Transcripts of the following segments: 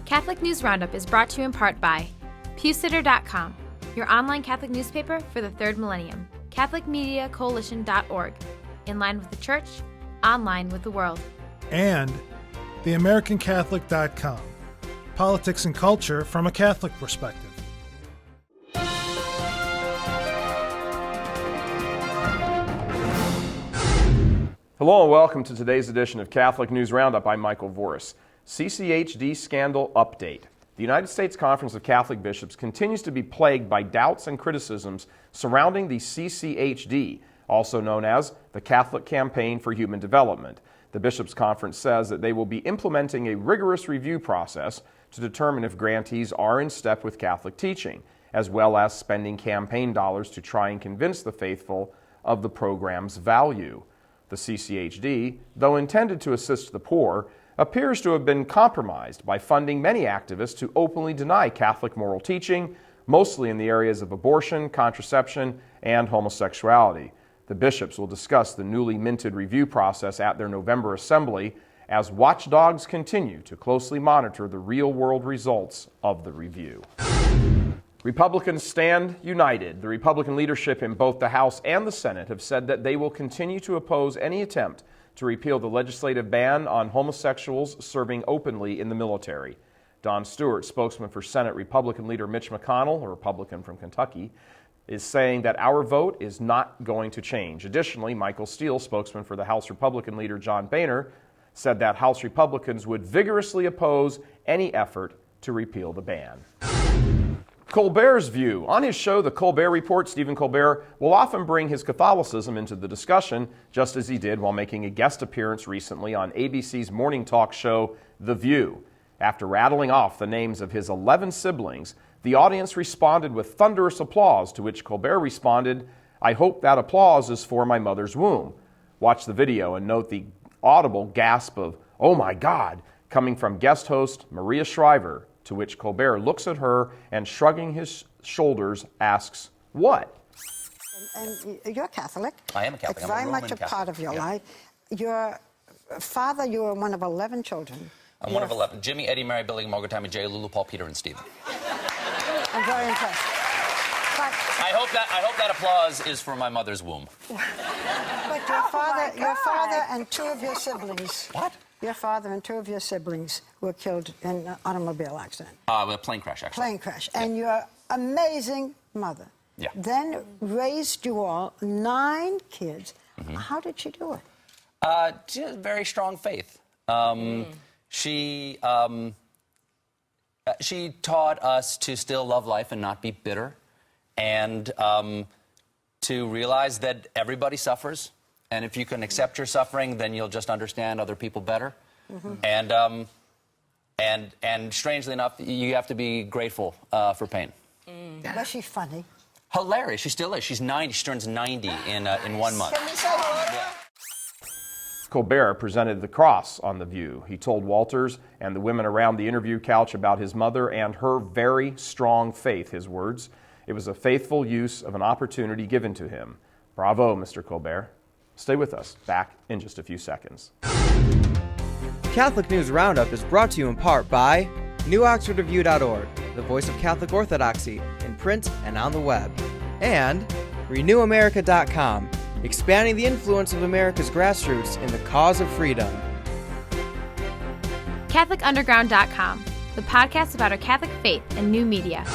Catholic News Roundup is brought to you in part by PewSitter.com, your online Catholic newspaper for the third millennium, CatholicMediaCoalition.org, in line with the Church, online with the world. And TheAmericanCatholic.com, politics and culture from a Catholic perspective. Hello and welcome to today's edition of Catholic News Roundup. I'm Michael Voris. CCHD scandal update. The United States Conference of Catholic Bishops continues to be plagued by doubts and criticisms surrounding the CCHD, also known as the Catholic Campaign for Human Development. The Bishops' Conference says that they will be implementing a rigorous review process to determine if grantees are in step with Catholic teaching, as well as spending campaign dollars to try and convince the faithful of the program's value. The CCHD, though intended to assist the poor, appears to have been compromised by funding many activists to openly deny Catholic moral teaching, mostly in the areas of abortion, contraception, and homosexuality. The bishops will discuss the newly minted review process at their November assembly as watchdogs continue to closely monitor the real-world results of the review. Republicans stand united. The Republican leadership in both the House and the Senate have said that they will continue to oppose any attempt to repeal the legislative ban on homosexuals serving openly in the military. Don Stewart, spokesman for Senate Republican leader Mitch McConnell, a Republican from Kentucky, is saying that our vote is not going to change. Additionally, Michael Steele, spokesman for the House Republican leader John Boehner, said that House Republicans would vigorously oppose any effort to repeal the ban. Colbert's view. On his show, The Colbert Report, Stephen Colbert will often bring his Catholicism into the discussion, just as he did while making a guest appearance recently on ABC's morning talk show, The View. After rattling off the names of his 11 siblings, the audience responded with thunderous applause, to which Colbert responded, "I hope that applause is for my mother's womb." Watch the video and note the audible gasp of, "Oh my God," coming from guest host Maria Shriver, to which Colbert looks at her and, shrugging his shoulders, asks, "What?" And you're Catholic. I am a Catholic. It's I'm a very Roman much a Catholic. part of your life. Your father, you were one of 11 children. I'm one of 11. Jimmy, Eddie, Mary, Billy, Margaret, Tammy, Jay, Lulu, Paul, Peter, and Stephen. I'm very impressed. But I hope that applause is for my mother's womb. But your father and two of your siblings. What? Your father and two of your siblings were killed in an automobile accident. A plane crash, actually. Plane crash. And your amazing mother then raised you all, 9 kids. Mm-hmm. How did she do it? She has very strong faith. She taught us to still love life and not be bitter, and to realize that everybody suffers. And if you can accept your suffering, then you'll just understand other people better. Mm-hmm. And strangely enough, you have to be grateful for pain. Was she funny? Hilarious. She still is. She's 90. She turns 90 in 1 month. Can we say hello? Yeah. Colbert presented the cross on The View. He told Walters and the women around the interview couch about his mother and her very strong faith, his words. It was a faithful use of an opportunity given to him. Bravo, Mr. Colbert. Stay with us. Back in just a few seconds. Catholic News Roundup is brought to you in part by NewOxfordReview.org, the voice of Catholic Orthodoxy, in print and on the web, and RenewAmerica.com, expanding the influence of America's grassroots in the cause of freedom. CatholicUnderground.com, the podcast about our Catholic faith and new media.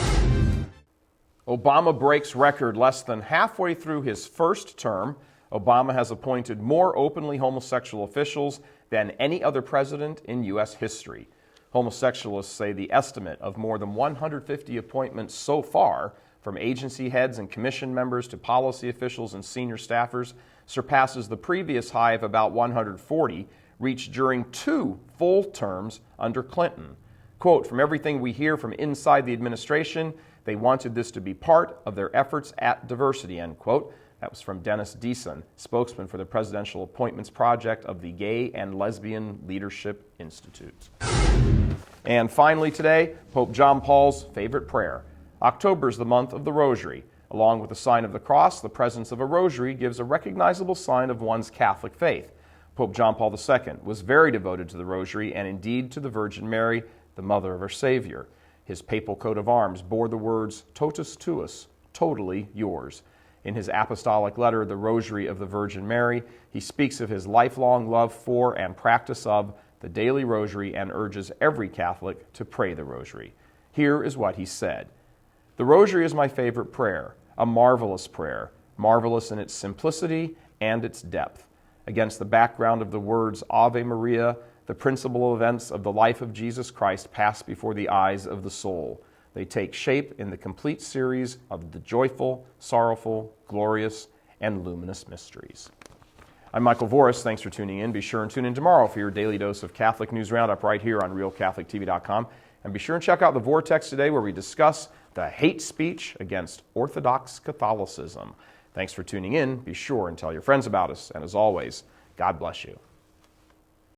Obama breaks record. Less than halfway through his first term, Obama has appointed more openly homosexual officials than any other president in U.S. history. Homosexualists say the estimate of more than 150 appointments so far, from agency heads and commission members to policy officials and senior staffers, surpasses the previous high of about 140, reached during 2 full terms under Clinton. Quote, "From everything we hear from inside the administration, they wanted this to be part of their efforts at diversity," end quote. That was from Dennis Deason, spokesman for the Presidential Appointments Project of the Gay and Lesbian Leadership Institute. And finally today, Pope John Paul's favorite prayer. October is the month of the Rosary. Along with the sign of the cross, the presence of a rosary gives a recognizable sign of one's Catholic faith. Pope John Paul II was very devoted to the Rosary and indeed to the Virgin Mary the mother of our Savior. His papal coat of arms bore the words, Totus tuus, totally yours. In his apostolic letter, The Rosary of the Virgin Mary, he speaks of his lifelong love for and practice of the daily rosary and urges every Catholic to pray the rosary. Here is what he said. The rosary is my favorite prayer, a marvelous prayer, marvelous in its simplicity and its depth. Against the background of the words Ave Maria, the principal events of the life of Jesus Christ pass before the eyes of the soul. They take shape in the complete series of the joyful, sorrowful, glorious, and luminous mysteries. I'm Michael Voris. Thanks for tuning in. Be sure and tune in tomorrow for your daily dose of Catholic News Roundup right here on RealCatholicTV.com. And be sure and check out the Vortex today where we discuss the hate speech against Orthodox Catholicism. Thanks for tuning in. Be sure and tell your friends about us. And as always, God bless you.